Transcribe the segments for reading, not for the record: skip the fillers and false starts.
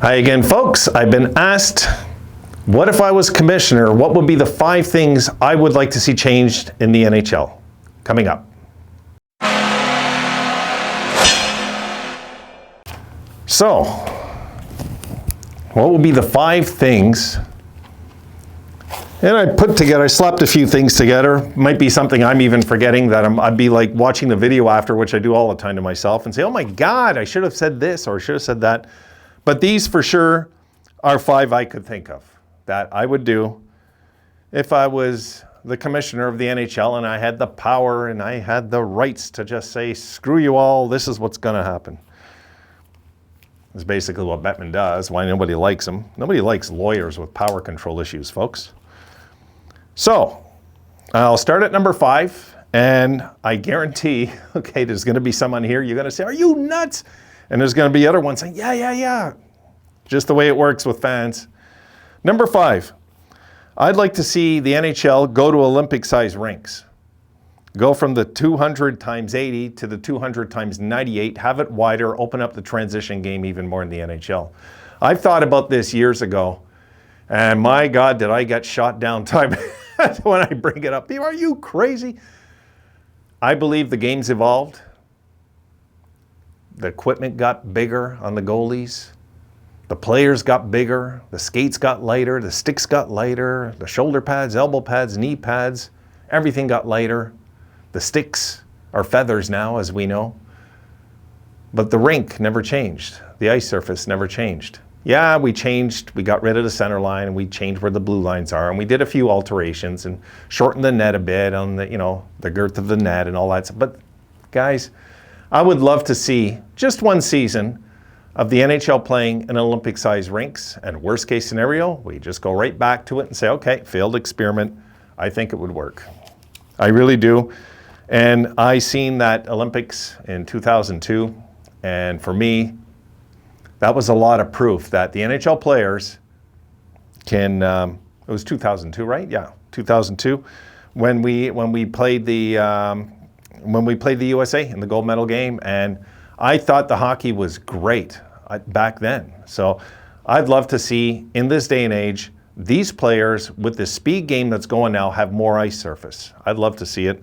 Hi again, folks. I've been asked, what if I was commissioner? What would be the 5 things I would like to see changed in the NHL? Coming up. So, what would be the 5 things? And I slapped a few things together. Might be something I'm even forgetting that I'd be like watching the video after, which I do all the time to myself, and say, oh my God, I should have said this or I should have said that. But these for sure are 5 I could think of that I would do if I was the commissioner of the NHL and I had the power and I had the rights to just say, screw you all, this is what's going to happen. That's basically what Bettman does, why nobody likes him. Nobody likes lawyers with power control issues, folks. So, I'll start at number 5, and I guarantee, okay, there's going to be someone here, you're going to say, are you nuts? And there's going to be other ones saying, yeah. Just the way it works with fans. Number 5, I'd like to see the NHL go to Olympic-sized rinks. Go from the 200 times 80 to the 200 times 98, have it wider, open up the transition game even more in the NHL. I've thought about this years ago, and my God, did I get shot down time when I bring it up. People, are you crazy? I believe the game's evolved. The equipment got bigger on the goalies. The players got bigger. The skates got lighter. The sticks got lighter. The shoulder pads, elbow pads, knee pads, everything got lighter. The sticks are feathers now, as we know. But the rink never changed. The ice surface never changed. Yeah, we got rid of the center line and we changed where the blue lines are, and we did a few alterations and shortened the net a bit on the girth of the net and all that. But guys, I would love to see just one season of the NHL playing in Olympic-sized rinks, and worst case scenario, we just go right back to it and say, okay, failed experiment. I think it would work. I really do. And I seen that Olympics in 2002, and for me, that was a lot of proof that the NHL players can, it was 2002, right? Yeah, 2002, when we played the USA in the gold medal game, and I thought the hockey was great back then. So I'd love to see, in this day and age, these players with the speed game that's going now have more ice surface. I'd love to see it.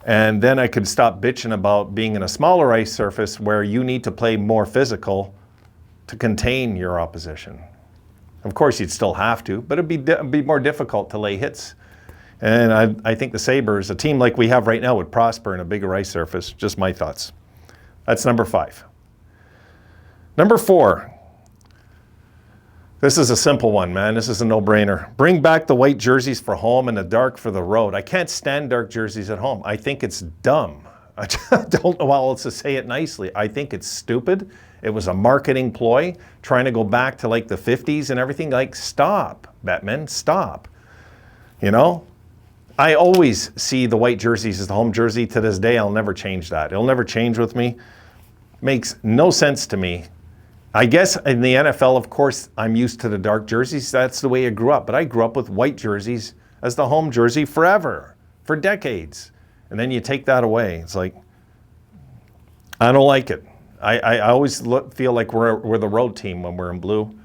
And then I could stop bitching about being in a smaller ice surface where you need to play more physical to contain your opposition. Of course, you'd still have to, but it'd be more difficult to lay hits. And I think the Sabres, a team like we have right now, would prosper in a bigger ice surface. Just my thoughts. That's number 5. Number 4. This is a simple one, man. This is a no-brainer. Bring back the white jerseys for home and the dark for the road. I can't stand dark jerseys at home. I think it's dumb. I don't know how else to say it nicely. I think it's stupid. It was a marketing ploy, trying to go back to like the 50s and everything. Like, stop, Bettman, stop. I always see the white jerseys as the home jersey. To this day, I'll never change that. It'll never change with me. Makes no sense to me. I guess in the NFL, of course, I'm used to the dark jerseys. That's the way I grew up. But I grew up with white jerseys as the home jersey forever, for decades. And then you take that away. It's like, I don't like it. I always feel like we're the road team when we're in blue,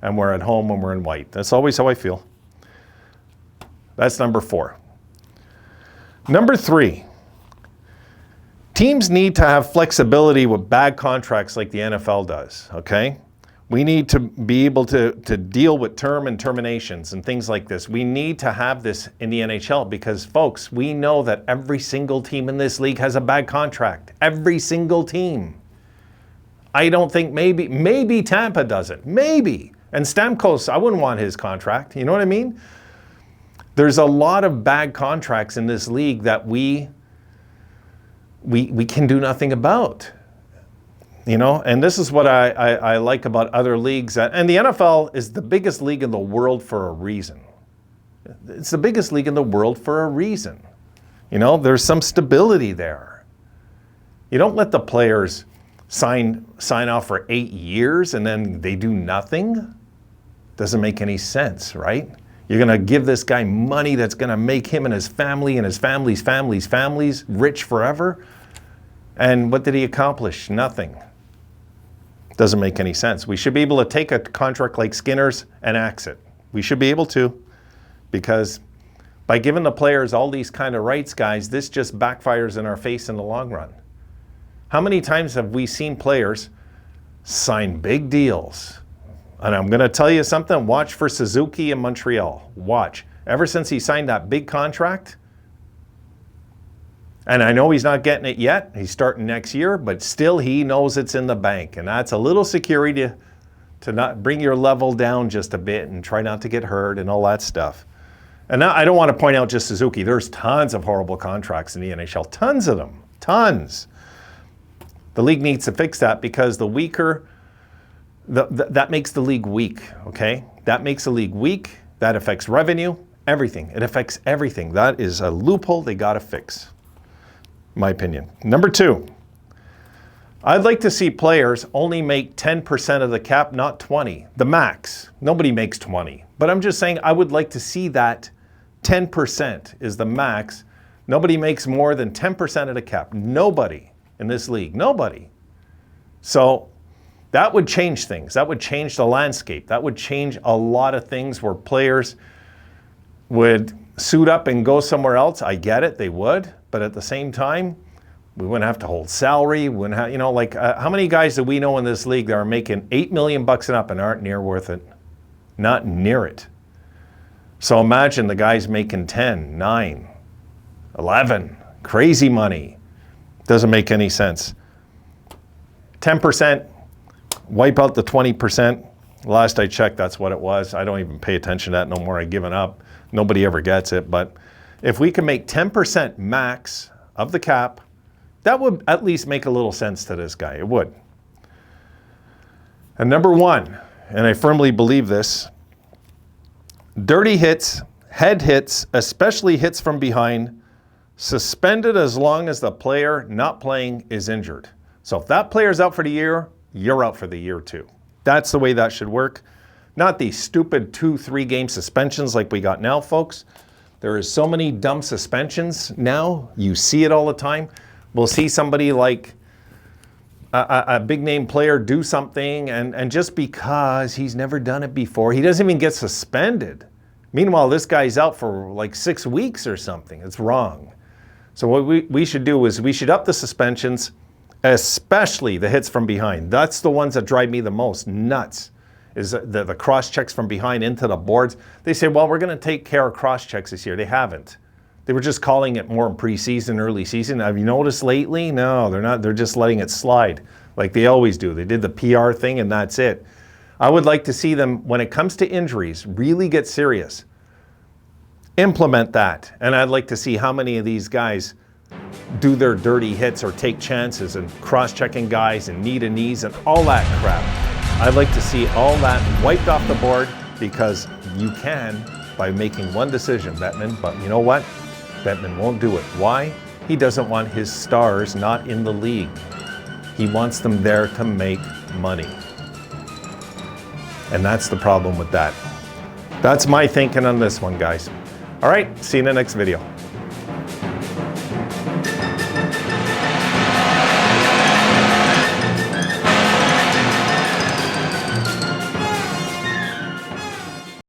and we're at home when we're in white. That's always how I feel. That's number 4. Number 3, teams need to have flexibility with bad contracts like the NFL does, okay? We need to be able to deal with term and terminations and things like this. We need to have this in the NHL because, folks, we know that every single team in this league has a bad contract. Every single team. I don't think maybe Tampa does it. Maybe. And Stamkos, I wouldn't want his contract. You know what I mean? There's a lot of bad contracts in this league that we can do nothing about. And this is what I like about other leagues. And the NFL is the biggest league in the world for a reason. It's the biggest league in the world for a reason. There's some stability there. You don't let the players sign off for 8 years and then they do nothing. Doesn't make any sense, right? You're going to give this guy money that's going to make him and his family and his families rich forever. And what did he accomplish? Nothing. Doesn't make any sense. We should be able to take a contract like Skinner's and axe it. We should be able to, because by giving the players all these kind of rights, guys, this just backfires in our face in the long run. How many times have we seen players sign big deals? And I'm going to tell you something, watch for Suzuki in Montreal. Watch. Ever since he signed that big contract, and I know he's not getting it yet, he's starting next year, but still he knows it's in the bank. And that's a little security to not bring your level down just a bit and try not to get hurt and all that stuff. And now I don't want to point out just Suzuki. There's tons of horrible contracts in the NHL. Tons of them. Tons. The league needs to fix that, because the weaker, that makes the league weak, okay? That makes the league weak. That affects revenue, everything. It affects everything. That is a loophole they got to fix, my opinion. Number 2, I'd like to see players only make 10% of the cap, not 20, the max. Nobody makes 20. But I'm just saying I would like to see that 10% is the max. Nobody makes more than 10% of the cap. Nobody in this league. Nobody. So that would change things. That would change the landscape. That would change a lot of things where players would suit up and go somewhere else. I get it, they would. But at the same time, we wouldn't have to hold salary. We wouldn't have, you know, like how many guys do we know in this league that are making $8 million and up and aren't near worth it? Not near it. So imagine the guys making 10, 9, 11, crazy money. Doesn't make any sense. 10%, wipe out the 20%. Last I checked, that's what it was. I don't even pay attention to that no more. I've given up. Nobody ever gets it. But if we can make 10% max of the cap, that would at least make a little sense to this guy. It would. And number 1, and I firmly believe this, dirty hits, head hits, especially hits from behind, suspended as long as the player not playing is injured. So if that player's out for the year, you're out for the year too. That's the way that should work. Not these stupid 2-3 game suspensions like we got now, folks. There is so many dumb suspensions now. You see it all the time. We'll see somebody like a big name player do something, and just because he's never done it before, he doesn't even get suspended. Meanwhile, this guy's out for like 6 weeks or something. It's wrong. So what we should do is we should up the suspensions, especially the hits from behind. That's the ones that drive me the most nuts, is the cross checks from behind into the boards. They say, well, we're going to take care of cross checks this year. They haven't. They were just calling it more in preseason, early season. Have you noticed lately? No, they're not. They're just letting it slide like they always do. They did the PR thing and that's it. I would like to see them, when it comes to injuries, really get serious. Implement that. And I'd like to see how many of these guys do their dirty hits or take chances and cross-checking guys and knee-to-knees and all that crap. I'd like to see all that wiped off the board, because you can by making one decision, Bettman. But you know what? Bettman won't do it. Why? He doesn't want his stars not in the league. He wants them there to make money. And that's the problem with that. That's my thinking on this one, guys. All right, see you in the next video.